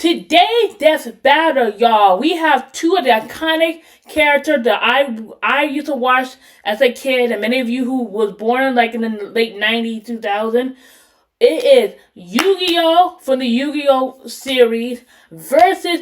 Today, that's battle, y'all. We have two of the iconic characters that I used to watch as a kid, and many of you who was born like in the late 90s, 2000. It is Yu-Gi-Oh! From the Yu-Gi-Oh! Series versus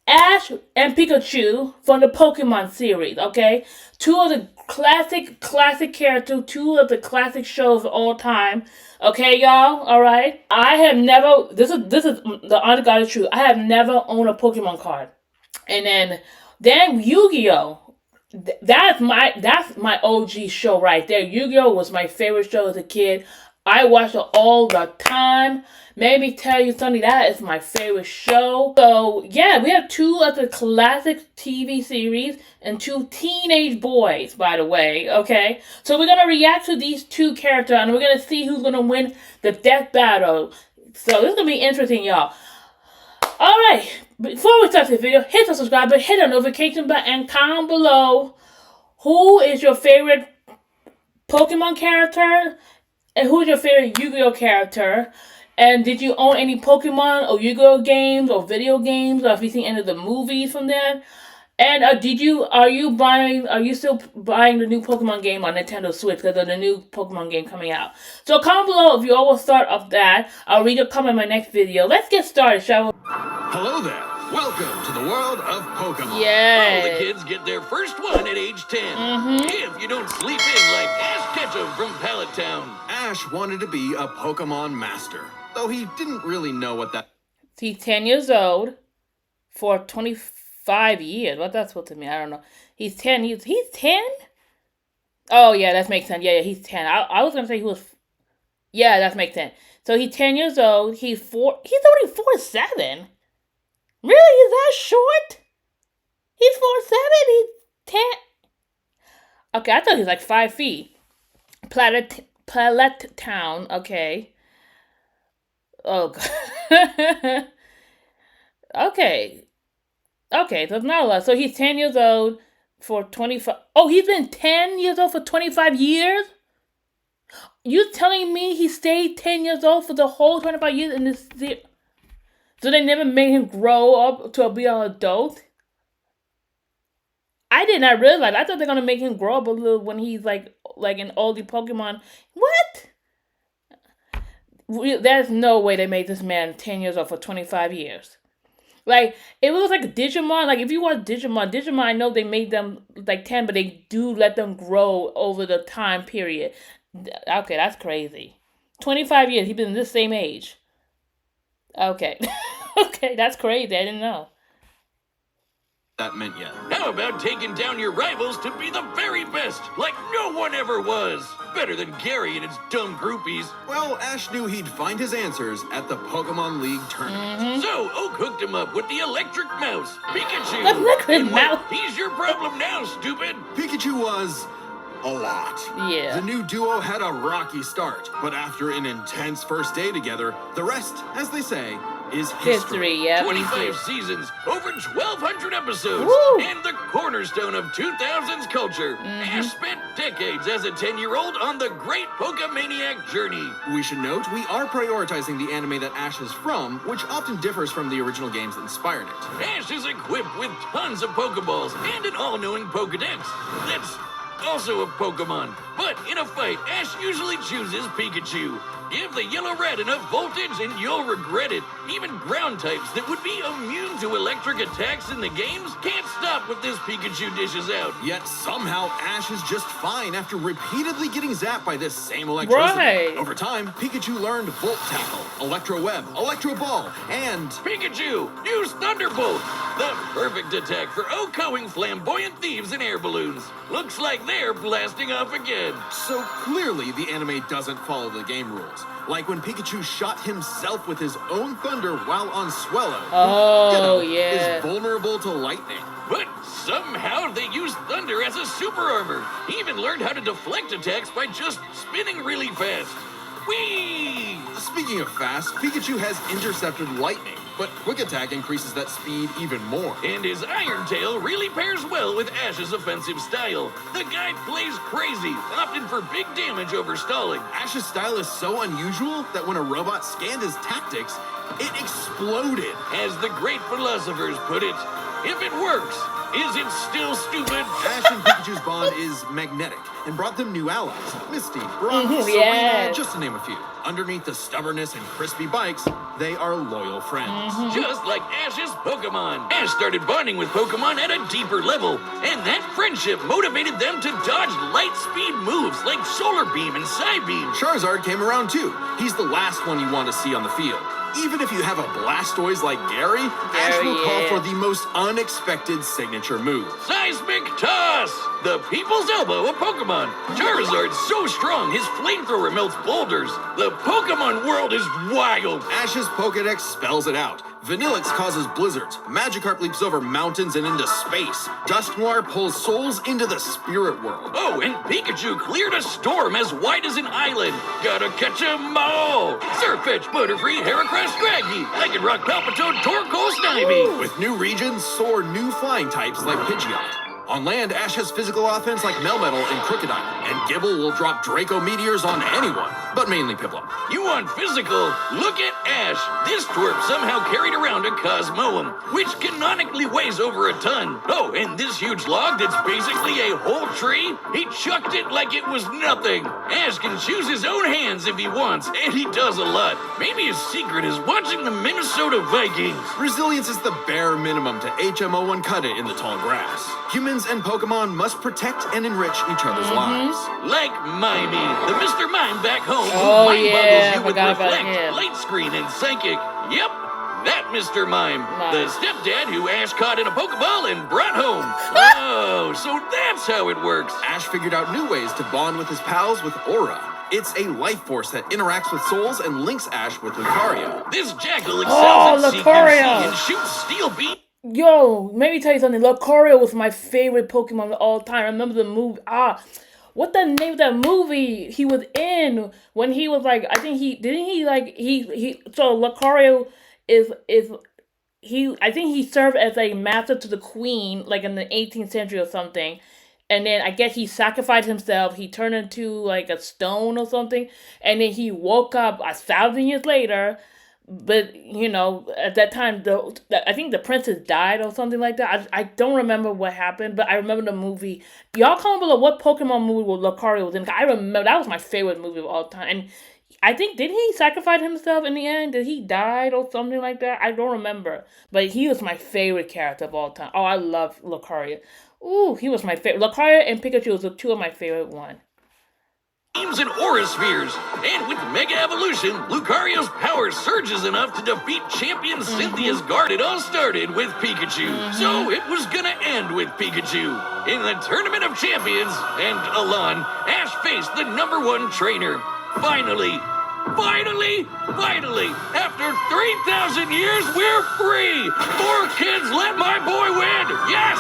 Ash and Pikachu from the Pokemon series, okay? Two of the classic characters, two of the classic shows of all time. Okay, y'all, alright? I have never, this is the honest God is true, I have never owned a Pokemon card. And then Yu-Gi-Oh! That's my OG show right there. Yu-Gi-Oh! Was my favorite show as a kid. I watch it all the time. Let me tell you something, that is my favorite show. So, yeah, we have two of the classic TV series and two teenage boys, by the way, okay? So we're going to react to these two characters, and we're going to see who's going to win the death battle. So this is going to be interesting, y'all. Alright, before we start this video, hit the subscribe button, hit the notification button, and comment below who is your favorite Pokemon character and who's your favorite Yu-Gi-Oh character. And did you own any Pokemon or Yu-Gi-Oh games or video games, or have you seen any of the movies from that? And are you still buying the new Pokemon game on Nintendo Switch because of the new Pokemon game coming out? So comment below if you all will start off that. I'll read your comment in my next video. Let's get started, shall we? Hello there. Welcome to the world of Pokemon. Yeah. All the kids get their first one at age 10. If you don't sleep in like Ash Ketchum from Pallet Town. Ash wanted to be a Pokemon master, though he didn't really know what that... He's 10 years old for 25 years. What that's supposed to mean? I don't know. He's 10. He's 10? Oh, yeah, that makes sense. Yeah, he's 10. I was going to say he was... Yeah, that makes sense. So he's 10 years old. He's only 4'7". Really? Is that short? He's 4'7". He's 10. Okay, I thought he was like 5 feet. Pallet Town. Okay. Oh, God. Okay. Okay, so it's not a lot. So he's 10 years old for 25... Oh, he's been 10 years old for 25 years? You telling me he stayed 10 years old for the whole 25 years in this... So they never made him grow up to be an adult? I did not realize. I thought they're going to make him grow up a little when he's like an oldie Pokemon. What? There's no way they made this man 10 years old for 25 years. Like, it was like Digimon. Like, if you watch Digimon, I know they made them like 10, but they do let them grow over the time period. Okay, that's crazy. 25 years, he's been this same age. Okay. Okay, that's crazy. I didn't know. That meant yet. How about taking down your rivals to be the very best, like no one ever was? Better than Gary and his dumb groupies. Well, Ash knew he'd find his answers at the Pokemon League tournament. So Oak hooked him up with the electric mouse, Pikachu. Electric mouse? He's your problem now, stupid. Pikachu was... a lot. Yeah. The new duo had a rocky start, but after an intense first day together, the rest, as they say, is history. Yeah. 25 seasons, over 1,200 episodes, Woo. and the cornerstone of 2000s culture. Ash spent decades as a 10-year-old on the great Pokemaniac journey. We should note, we are prioritizing the anime that Ash is from, which often differs from the original games that inspired it. Ash is equipped with tons of Pokeballs and an all-knowing Pokedex. That's also a Pokemon. But in a fight, Ash usually chooses Pikachu. Give the yellow red enough voltage and you'll regret it. Even ground types that would be immune to electric attacks in the games can't stop what this Pikachu dishes out. Yet somehow Ash is just fine after repeatedly getting zapped by this same electricity. Right. Over time, Pikachu learned Volt Tackle, Electro Web, Electro Ball, and... Pikachu, use Thunderbolt! The perfect attack for outgoing flamboyant thieves and air balloons. Looks like they're blasting off again. So clearly the anime doesn't follow the game rules. Like when Pikachu shot himself with his own thunder while on Swellow. Oh, who, yeah. is vulnerable to lightning. But somehow they used thunder as a super armor. He even learned how to deflect attacks by just spinning really fast. Whee! Speaking of fast, Pikachu has intercepted lightning, but Quick Attack increases that speed even more. And his Iron Tail really pairs well with Ash's offensive style. The guy plays crazy, opting for big damage over stalling. Ash's style is so unusual that when a robot scanned his tactics, It exploded. As the great philosophers put it, if it works, is it still stupid? Ash and Pikachu's bond is magnetic and brought them new allies. Misty, Brock, Serena, yes. just to name a few. Underneath the stubbornness and crispy bikes, they are loyal friends. Just like Ash's Pokemon. Ash started bonding with Pokemon at a deeper level, and that friendship motivated them to dodge light speed moves like Solar Beam and Psybeam. Charizard came around too. He's the last one you want to see on the field. Even if you have a Blastoise like Gary, Ash will call for the most unexpected signature move. Seismic Toss! The people's elbow of Pokemon. Charizard's so strong, his flamethrower melts boulders. The Pokemon world is wild. Ash's Pokedex spells it out. Vanillix causes blizzards. Magikarp leaps over mountains and into space. Dusknoir pulls souls into the spirit world. Oh, and Pikachu cleared a storm as wide as an island. Gotta catch 'em all. Sirfetch, Butterfree, Heracross, Scraggy, Lycanroc, Palpitoad, Torkoal, Snivy. With new regions, soar new flying types like Pidgeot. On land, Ash has physical offense like Melmetal and Crocodile, and Gibble will drop Draco Meteors on anyone, but mainly Piplup. You want physical? Look at Ash. This twerp somehow carried around a Cosmoem, which canonically weighs over a ton. Oh, and this huge log that's basically a whole tree, he chucked it like it was nothing. Ash can choose his own hands if he wants, and he does a lot. Maybe his secret is watching the Minnesota Vikings. Resilience is the bare minimum to HMO1 cut it in the tall grass. Humans and Pokemon must protect and enrich each other's lives. Like Mimey, the Mr. Mime back home Oh, who mind yeah, boggles you with forgot about Reflect, him. Light Screen, and Psychic. Yep, that Mr. Mime. The Nice. stepdad who Ash caught in a Pokeball and brought home. Oh, so that's how it works. Ash figured out new ways to bond with his pals with Aura. It's a life force that interacts with souls and links Ash with Lucario. This Jackal excels at Lucario. CQC and shoots steel beams. Yo, let me tell you something. Lucario was my favorite Pokemon of all time. I remember the movie. What the name of that movie he was in when he was like? I think he didn't he like he. So Lucario is he? I think he served as a master to the queen, like in the 18th century or something. And then I guess he sacrificed himself. He turned into like a stone or something. And then he woke up 1,000 years later. But, you know, at that time, I think the princess died or something like that. I don't remember what happened, but I remember the movie. Y'all comment below what Pokemon movie Lucario was in. I remember that was my favorite movie of all time. And I think, didn't he sacrifice himself in the end? Did he die or something like that? I don't remember. But he was my favorite character of all time. Oh, I love Lucario. Ooh, he was my favorite. Lucario and Pikachu was the two of my favorite ones. And Aura Spheres. And with Mega Evolution, Lucario's power surges enough to defeat champion Cynthia's guard. It all started with Pikachu. So it was gonna end with Pikachu. In the Tournament of Champions, and Alon, Ash faced the #1 trainer. Finally, after 3,000 years, we're free! More kids, let my boy win! Yes!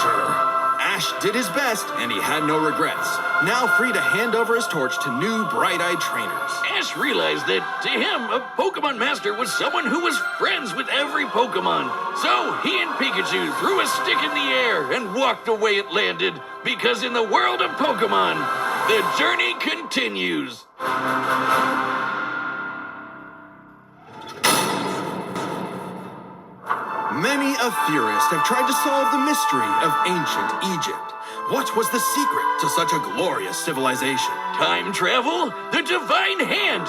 Sure. Ash did his best, and he had no regrets. Now free to hand over his torch to new bright-eyed trainers. Ash realized that, to him, a Pokemon Master was someone who was friends with every Pokemon. So he and Pikachu threw a stick in the air and walked the way it landed. Because in the world of Pokemon, the journey continues. Many a theorist have tried to solve the mystery of ancient Egypt. What was the secret to such a glorious civilization? Time travel? The Divine Hand?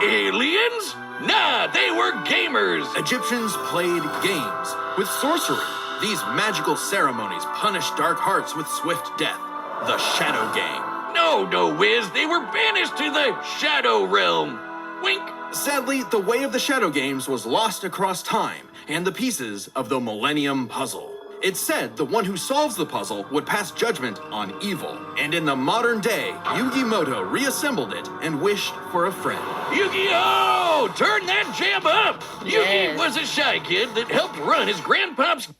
Aliens? Nah, they were gamers. Egyptians played games with sorcery. These magical ceremonies punished dark hearts with swift death. The Shadow Game. No, Wiz, they were banished to the Shadow Realm. Wink. Sadly, the way of the Shadow Games was lost across time and the pieces of the Millennium Puzzle. It's said the one who solves the puzzle would pass judgment on evil. And in the modern day, Yugi reassembled it and wished for a friend. Yu-Gi-Oh! Turn that jam up! Yes. Yugi was a shy kid that helped run his grandpop's...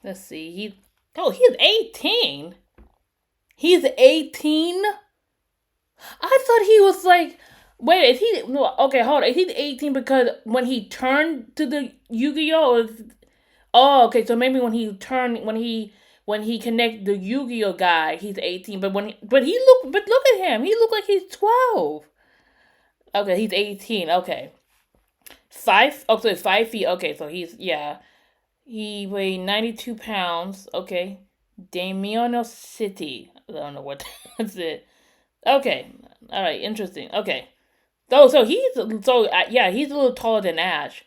Let's see. He's 18. He's 18? I thought he was like... Wait, is he... No, okay, hold on. Is he 18 because when he turned to the Yu-Gi-Oh! Oh, okay, so maybe when he connected the Yu-Gi-Oh! Guy, he's 18. But look at him. He looked like he's 12. Okay, he's 18. Okay. 5? Oh, so 5 feet. Okay, so he weighed 92 pounds. Okay, Damiano City. I don't know what that's it. Okay, all right, interesting. Okay, he's a little taller than Ash,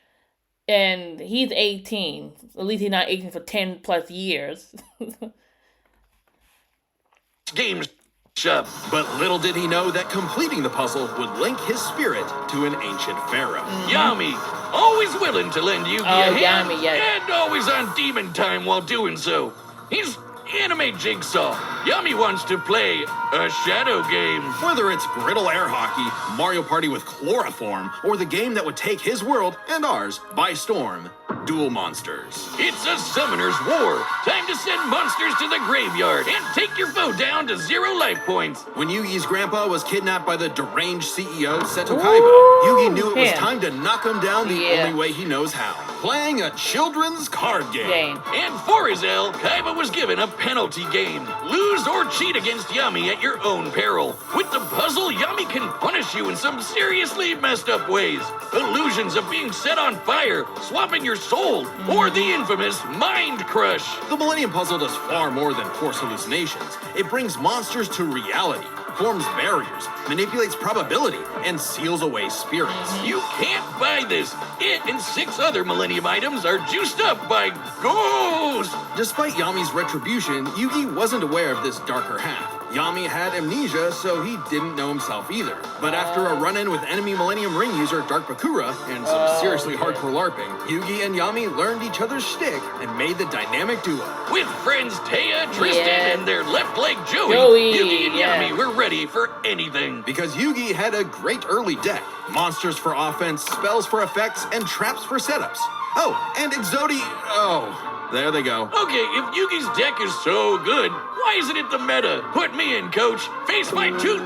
and he's 18. At least he's not 18 for 10 plus years. Games shop. But little did he know that completing the puzzle would link his spirit to an ancient pharaoh. Yami, always willing to lend Yugi a hand, Yami, yes. and always on demon time while doing so. He's anime Jigsaw. Yami wants to play a shadow game. Whether it's griddle air hockey, Mario Party with chloroform, or the game that would take his world and ours by storm, Duel Monsters. It's a summoner's war. Time to send monsters to the graveyard and take your foe down to 0 life points. When Yugi's grandpa was kidnapped by the deranged CEO Seto Ooh, Kaiba, Yugi knew it was him. time to knock him down the Yeah. only way he knows how. Playing a children's card game. And for his L, Kaiba was given a penalty game. Lose or cheat against Yami at your own peril. With the puzzle, Yami can punish you in some seriously messed up ways. Illusions of being set on fire, swapping your soul, or the infamous Mind Crush. The Millennium Puzzle does far more than force hallucinations. It brings monsters to reality, forms barriers, manipulates probability, and seals away spirits. You can't buy this. It and 6 other Millennium items are juiced up by ghosts. Despite Yami's retribution, Yugi wasn't aware of this darker half. Yami had amnesia, so he didn't know himself either. But after a run-in with enemy Millennium Ring user Dark Bakura and some seriously hardcore LARPing, Yugi and Yami learned each other's shtick and made the dynamic duo. With friends Taya, Tristan, Yeah. and their left leg Joey, Yugi and Yami were ready for anything. Because Yugi had a great early deck. Monsters for offense, spells for effects, and traps for setups. Oh, and Exodi... Oh, there they go. Okay, if Yugi's deck is so good, why isn't it the meta? Put me in, coach. Face my 2,000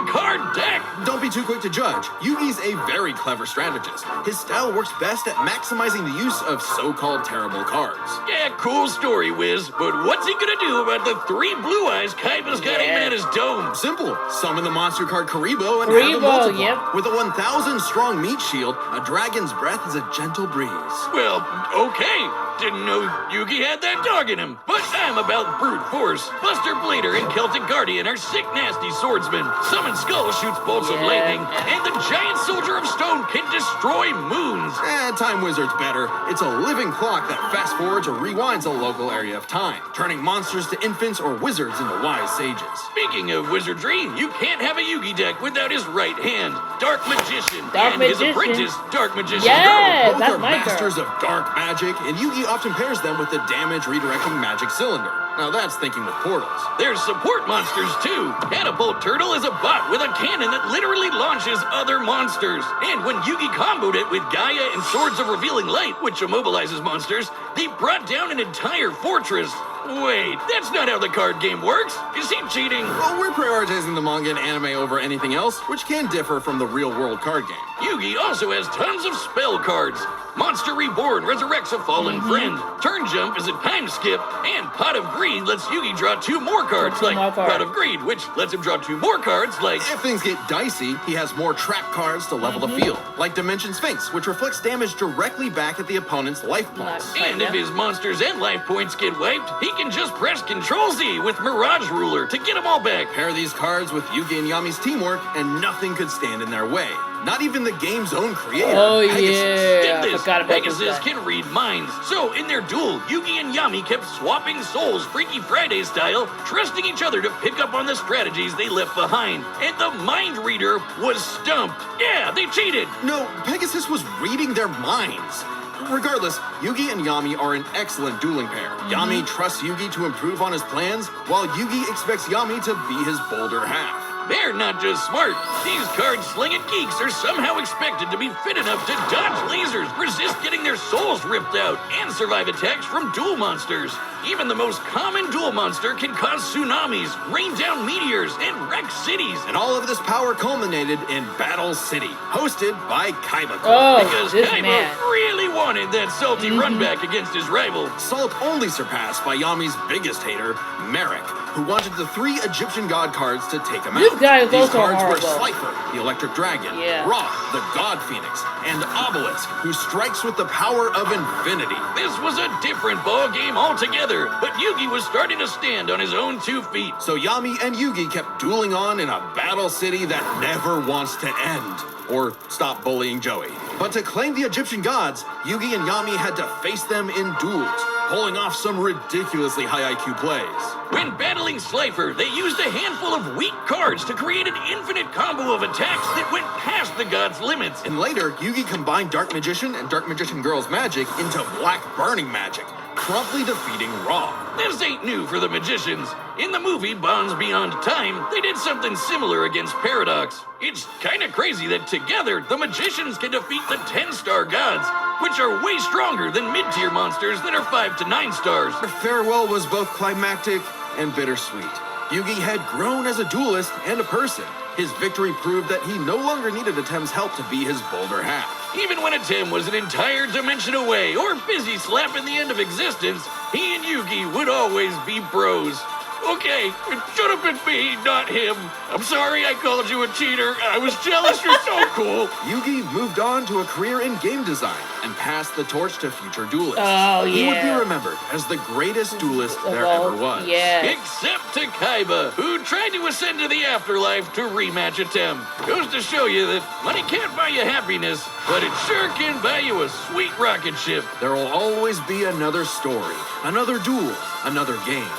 card deck. Don't be too quick to judge. Yugi's a very clever strategist. His style works best at maximizing the use of so-called terrible cards. Yeah, cool story, Wiz. But what's he gonna do about the 3 blue eyes Kaiba's got aiming at his dome? Simple. Summon the monster card Karibo and have it Karibo, multiply. yep. With a 1,000 strong meat shield, a dragon's breath is a gentle breeze. Well, okay. Didn't know Yugi had that dog in him. But I'm about brute force. Buster Blader and Celtic Guardian are sick, nasty swordsmen. Summon Skull shoots bolts of lightning. And the giant soldier of stone can destroy moons. Time Wizard's better. It's a living clock that fast forwards or rewinds a local area of time, turning monsters to infants or wizards into wise sages. Speaking of wizardry, you can't have a Yugi deck without his right hand, Dark Magician, Dark and his Magician. apprentice, Dark Magician Yes, Girl. Both that's are my masters girl. of dark magic, and Yugi often pairs them with the damage redirecting magic cylinder. Now that's thinking with portals. There's support monsters too. Catapult Turtle is a bot with a cannon that literally launches other monsters. And when Yugi comboed it with Gaia and Swords of Revealing Light, which immobilizes monsters, they brought down an entire fortress. Wait, that's not how the card game works. Is he cheating? Well, we're prioritizing the manga and anime over anything else, which can differ from the real-world card game. Yugi also has tons of spell cards. Monster Reborn resurrects a fallen friend. Turn Jump is a time skip. And Pot of Greed lets Yugi draw 2 more cards, Two like more cards. Pot of Greed, which lets him draw 2 more cards, like... If things get dicey, he has more trap cards to level the field, like Dimension Sphinx, which reflects damage directly back at the opponent's life points. Nice. And if his monsters and life points get wiped, he can just press Control-Z with Mirage Ruler to get them all back. Pair these cards with Yugi and Yami's teamwork, and nothing could stand in their way. Not even the game's own creator, Oh Pegasus. yeah, Get I this, forgot about this Pegasus guy. can read minds. So in their duel, Yugi and Yami kept swapping souls Freaky Friday style, trusting each other to pick up on the strategies they left behind. And the mind reader was stumped. Yeah, they cheated. No, Pegasus was reading their minds. Regardless, Yugi and Yami are an excellent dueling pair. Yami trusts Yugi to improve on his plans, while Yugi expects Yami to be his bolder half. They're not just smart. These card-slinging geeks are somehow expected to be fit enough to dodge lasers, resist getting their souls ripped out, and survive attacks from duel monsters. Even the most common duel monster can cause tsunamis, rain down meteors, and wreck cities. And all of this power culminated in Battle City, hosted by Kaiba. Oh, Because this Kaiba man. really wanted that salty run back against his rival. Salt only surpassed by Yami's biggest hater, Merrick, who wanted the 3 Egyptian god cards to take him This out. guy is These also cards were horrible. Slifer, the Electric Dragon, Yeah. Ra, the God Phoenix, and Obelisk, who strikes with the power of infinity. This was a different ball game altogether, but Yugi was starting to stand on his own 2 feet. So Yami and Yugi kept dueling on in a battle city that never wants to end. Or stop bullying Joey. But to claim the Egyptian gods, Yugi and Yami had to face them in duels, pulling off some ridiculously high IQ plays. When battling Slifer, they used a handful of weak cards to create an infinite combo of attacks that went past the god's limits. And later, Yugi combined Dark Magician and Dark Magician Girl's magic into Black Burning magic, promptly defeating Ra. This ain't new for the magicians. In the movie Bonds Beyond Time, they did something similar against Paradox. It's kinda crazy that together, the magicians can defeat the 10-star gods, which are way stronger than mid-tier monsters that are 5 to 9 stars. Their farewell was both climactic and bittersweet. Yugi had grown as a duelist and a person. His victory proved that he no longer needed Atem's help to be his bolder half. Even when Atem was an entire dimension away or busy slapping the end of existence, he and Yugi would always be bros. Okay, it should have been me, not him. I'm sorry I called you a cheater. I was jealous you're so cool. Yugi moved on to a career in game design and passed the torch to future duelists. Oh, He would be yeah. remembered as the greatest duelist there ever was. Yeah. Except to Kaiba, who tried to ascend to the afterlife to rematch Atem. Goes to show you that money can't buy you happiness, but it sure can buy you a sweet rocket ship. There will always be another story, another duel, another game.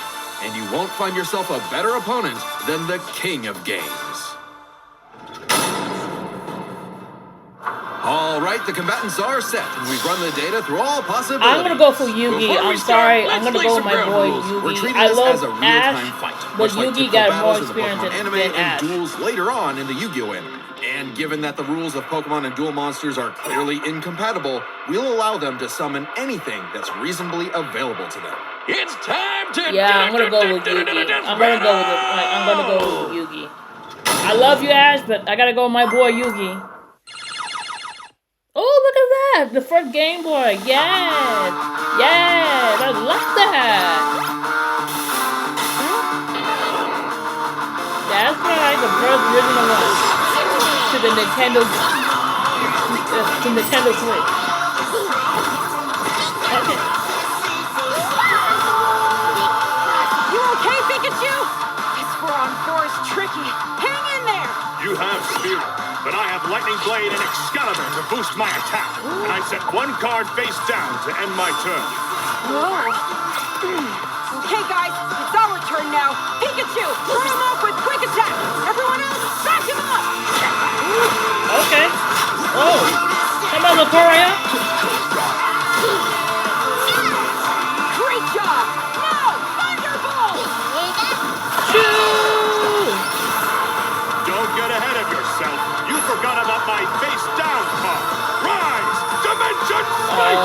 And you won't find yourself a better opponent than the king of games. All right, the combatants are set, and we've run the data through all possibilities. I'm gonna go for Yugi. Before we I'm start, sorry. let's I'm gonna play go some with my ground boy rules. We're Yugi. treating I this love as a real-time Ash, fight, but much like Yugi typical got battles more in the experience Pokemon anime than and Ash. duels later on in the Yu-Gi-Oh anime. And given that the rules of Pokemon and duel monsters are clearly incompatible, we'll allow them to summon anything that's reasonably available to them. It's time to Yeah, I'm gonna go with Yugi. I'm gonna go with Yugi. I love you, Ash, but I gotta go with my boy Yugi. Oh, look at that! The first Game Boy. Yes, yes, I love that. That's right, the first original one to the Nintendo Switch. Okay. You okay, Pikachu? This Boron is tricky. Hang in there! You have Spirit, but I have Lightning Blade and Excalibur to boost my attack. And I set 1 card face down to end my turn. Okay, guys, it's our turn now. Pikachu, throw him off with quick attack. Everyone else, back him up! Okay. Oh, come on, Lucario. Great job! Now, Thunderbolt! Shoo! Don't get ahead of yourself. You forgot about my face down card. Rise! Dimension Spike!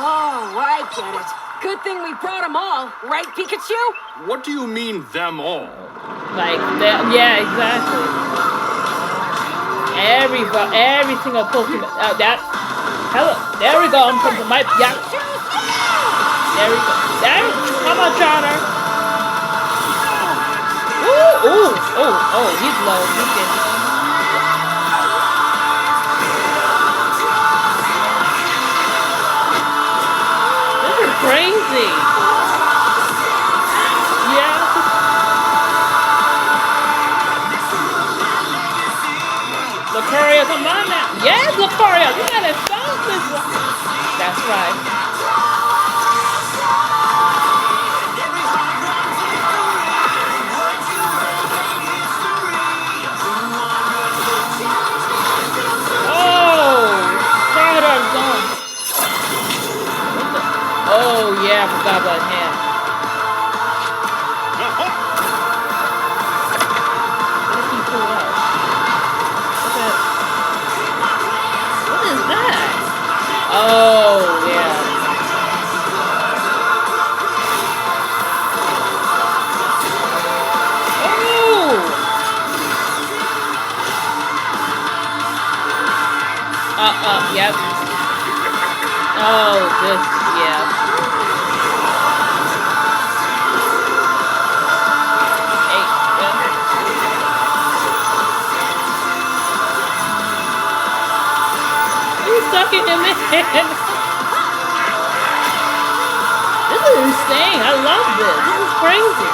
Oh, I get it. Good thing we brought them all, right, Pikachu? What do you mean, them all? Like that, yeah, exactly. Every single Pokemon. Hello, there we go. I'm from the mic. Yeah, there we go. Come on, Charter. Oh, he's low. He's getting. This is crazy. Yeah. Lucario, come on now. Yes, Lucario, you gotta stop this one. That's right. Oh, yeah, I forgot about him. What did he pull out? What is that? Oh, yeah. Yep. Oh, this, yeah. Hey, yeah. He's sucking him in. This is insane. I love this. This is crazy.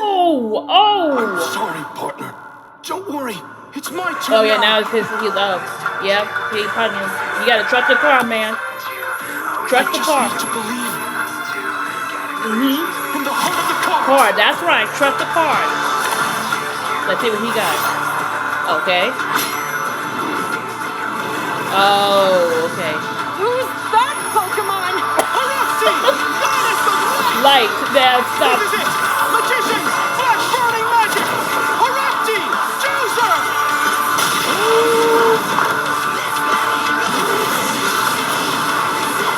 I'm sorry, partner. Don't worry. It's my turn. Oh yeah, now he's up. Yep, he partner. You gotta trust the car, man. Trust the car. Need to believe Mhm. in the heart of the car. Car, that's right. Trust the car. Let's see what he got. Okay. Oh, okay. Who's that Pokemon? Horatsi! That is the light! Light that This stops. is it! Magician! Flash burning magic! Horatsi! Chooser!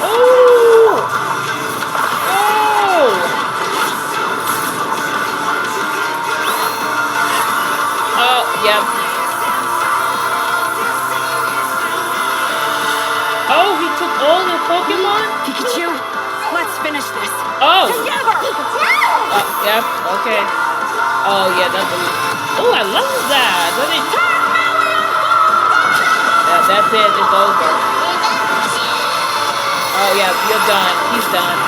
Oh! Oh! Oh, yep. Oh, he took all the Pokemon? Pikachu, let's finish this. Oh! Together! Yep, okay. Oh, yeah, that's oh, I love that. Yeah, that's it. It's over. Oh, yeah, you're done. He's done.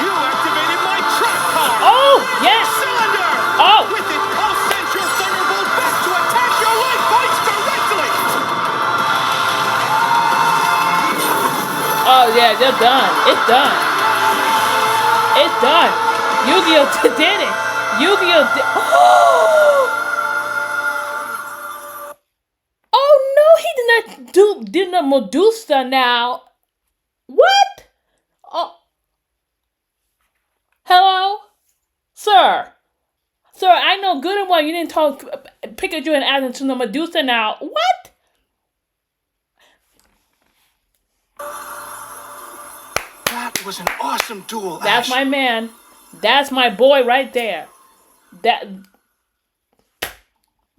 You activated my trap card! Oh, yes! Cylinder! Oh! With it, I'll send your Thunderbolt back to attack your life points directly! Oh, yeah, they're done. It's done. It's done. Yu-Gi-Oh! Did it. Yu-Gi-Oh! Oh, no, he did not Medusa now. What? Oh. Hello? Sir. Sir, I know good and well you didn't talk Pikachu and add into the Medusa now. What? That was an awesome duel, That's Ash. my man. That's my boy right there. That.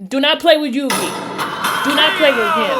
Do not play with Yugi. Do not play with him.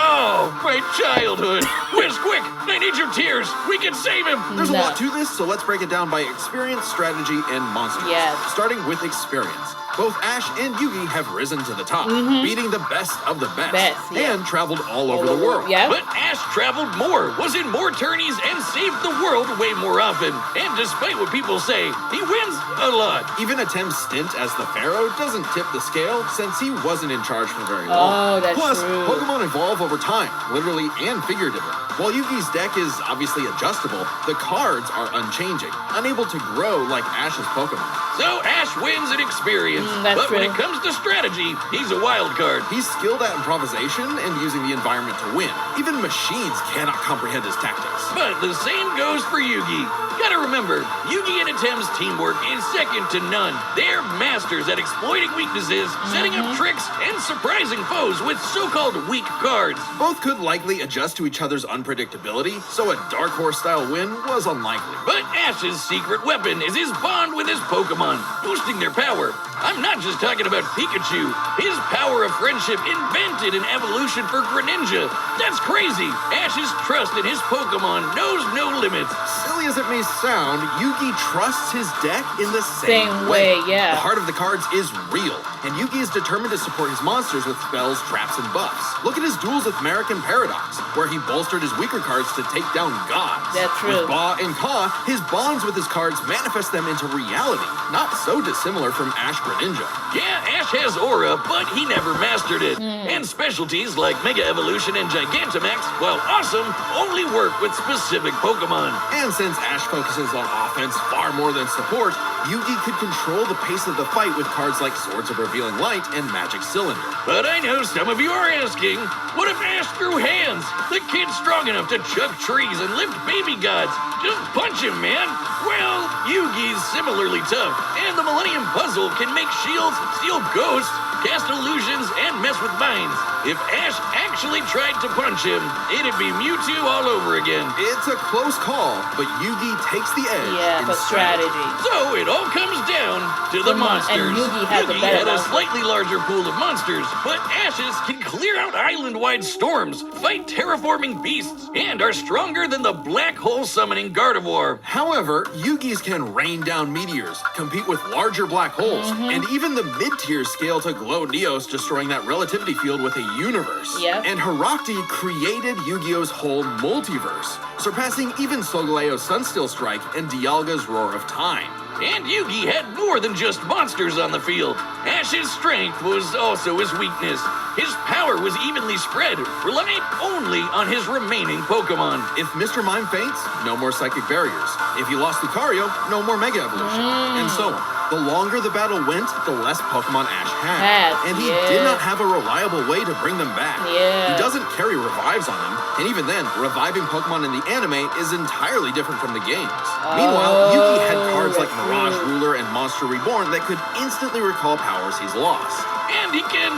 Oh, my childhood. Whiz, quick, I need your tears. We can save him. There's a No. lot to this, so let's break it down by experience, strategy, and monsters. Yes. Starting with experience. Both Ash and Yugi have risen to the top, beating the best of the best, Yeah. and traveled all over the world. Yeah. But Ash traveled more, was in more tourneys, and saved the world way more often. And despite what people say, he wins a lot. Even Atem's stint as the Pharaoh doesn't tip the scale since he wasn't in charge for very Oh, long. that's Plus, true. Pokemon evolve over time, literally and figuratively. While Yugi's deck is obviously adjustable, the cards are unchanging, unable to grow like Ash's Pokemon. So Ash wins in experience. That's but when true. it comes to strategy, he's a wild card. He's skilled at improvisation and using the environment to win. Even machines cannot comprehend his tactics. But the same goes for Yugi. Gotta remember, Yugi and Atem's teamwork is second to none. They're masters at exploiting weaknesses, setting up tricks, and surprising foes with so-called weak cards. Both could likely adjust to each other's unpredictability, so a Dark Horse-style win was unlikely. But Ash's secret weapon is his bond with his Pokemon, boosting their power. I'm not just talking about Pikachu. His power of friendship invented an evolution for Greninja. That's crazy. Ash's trust in his Pokemon knows no limits. Silly as it may sound, Yugi trusts his deck in the same way, yeah. The heart of the cards is real, and Yugi is determined to support his monsters with spells, traps, and buffs. Look at his duels with Merrick and Paradox, where he bolstered his weaker cards to take down gods. That's true. With Ba and Ka, his bonds with his cards manifest them into reality, not so dissimilar from Ash Greninja. Yeah, Ash has aura, but he never mastered it. And specialties like Mega Evolution and Gigantamax, while awesome, only work with specific Pokemon. And since Ash focuses on offense far more than support, Yugi could control the pace of the fight with cards like Swords of Revealing Light and Magic Cylinder. But I know some of you are asking, what if Ash threw hands? The kid's strong enough to chug trees and lift baby gods. Just punch him, man. Well, Yugi's similarly tough, and the Millennium Puzzle can make shields, steal ghosts, cast illusions, and mess with minds. If Ash actually tried to punch him, it'd be Mewtwo all over again. It's a close call, but Yugi takes the edge Yeah, in for strategy. So it all comes down to the monsters. And Yugi had the better had a monster. slightly larger pool of monsters, but Ashes can clear out island-wide storms, fight terraforming beasts, and are stronger than the black hole summoning Gardevoir. However, Yugi's can rain down meteors, compete with larger black holes, and even the mid-tier scale to glow Neos, destroying that relativity field with a universe. Yep. And Herakti created Yu-Gi-Oh's whole multiverse, surpassing even Sogoleo's Sunsteel Strike and Dialga's Roar of Time. And Yugi had more than just monsters on the field. Ash's strength was also his weakness. His power was evenly spread, relying only on his remaining Pokemon. If Mr. Mime faints, no more psychic barriers. If he lost Lucario, no more Mega Evolution, and so on. The longer the battle went, the less Pokemon Ash had. And he did not have a reliable way to bring them back. He doesn't carry revives on him, and even then, reviving Pokemon in the anime is entirely different from the games. Meanwhile, Yugi had cards like Mirage Ruler and Monster Reborn that could instantly recall powers he's lost. And he can,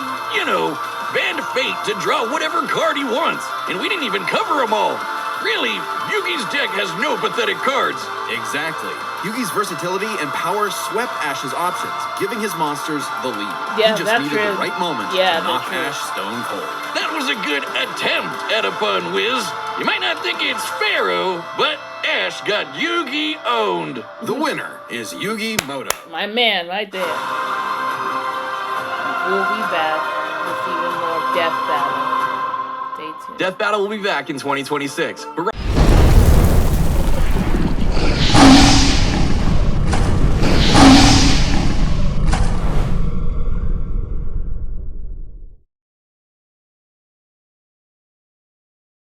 bend fate to draw whatever card he wants. And we didn't even cover them all. Really, Yugi's deck has no pathetic cards. Exactly. Yugi's versatility and power swept Ash's options, giving his monsters the lead. Yeah, he just that's needed true. the right moment Yeah, to knock that's true. Ash stone cold. That was a good attempt at a pun, Wiz. You might not think it's Pharaoh, but Ash got Yugi owned. The winner is Yugi Moto. My man, right there. We'll be back with even more Death Battle. Stay tuned. Death Battle will be back in 2026. But